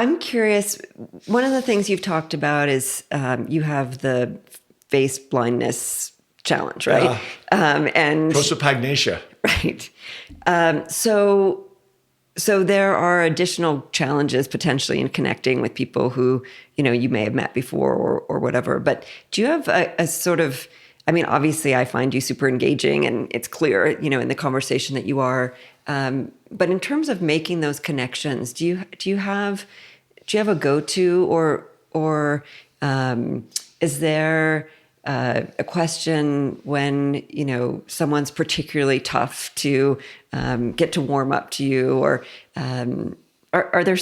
I'm curious. One of the things you've talked about is you have the face blindness challenge, right? And prosopagnosia. right. So there are additional challenges potentially in connecting with people who, you may have met before or whatever. But do you have a sort of, I mean, obviously I find you super engaging and it's clear, in the conversation that you are. But in terms of making those connections, do you have a go-to or is there a question when someone's particularly tough to get to warm up to you, or are there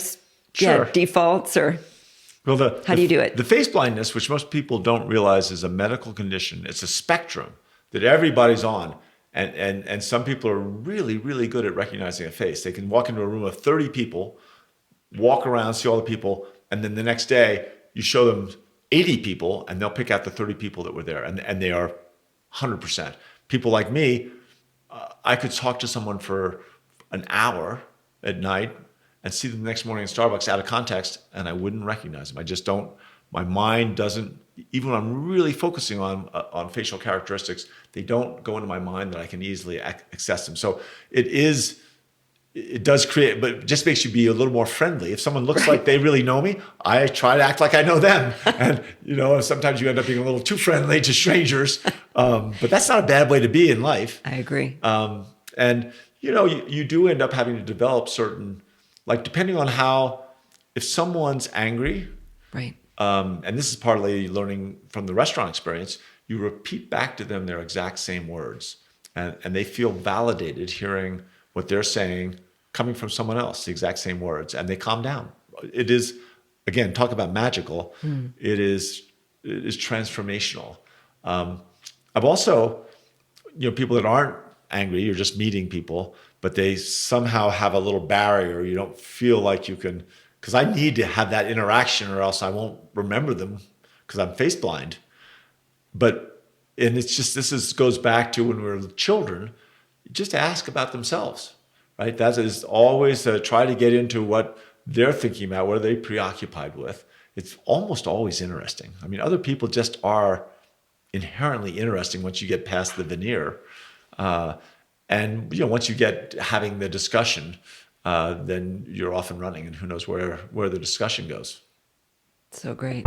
defaults, or how do you do it? The face blindness, which most people don't realize is a medical condition, it's a spectrum that everybody's on. And some people are really, really good at recognizing a face. They can walk into a room of 30 people, walk around, see all the people, and then the next day you show them 80 people and they'll pick out the 30 people that were there, and they are 100%. People like me, I could talk to someone for an hour at night and see them the next morning in Starbucks out of context, and I wouldn't recognize them. I just don't, my mind doesn't, even when I'm really focusing on facial characteristics, they don't go into my mind that I can easily access them. So it does create, but it just makes you be a little more friendly. If someone looks like they really know me, I try to act like I know them. And, sometimes you end up being a little too friendly to strangers. But that's not a bad way to be in life. I agree. And, you do end up having to develop certain, like depending on if someone's angry, right. And this is partly learning from the restaurant experience, you repeat back to them their exact same words. And they feel validated hearing what they're saying coming from someone else, the exact same words, and they calm down. It is, again, talk about magical. It is transformational. I've also, people that aren't angry, you're just meeting people, but they somehow have a little barrier. You don't feel like you can, because I need to have that interaction or else I won't remember them because I'm face blind. And it's just, goes back to when we were children, just ask about themselves, right? That is always try to get into what they're thinking about, what are they preoccupied with. It's almost always interesting. I mean, other people just are inherently interesting once you get past the veneer. And once you get having the discussion, then you're off and running, and who knows where the discussion goes. So great.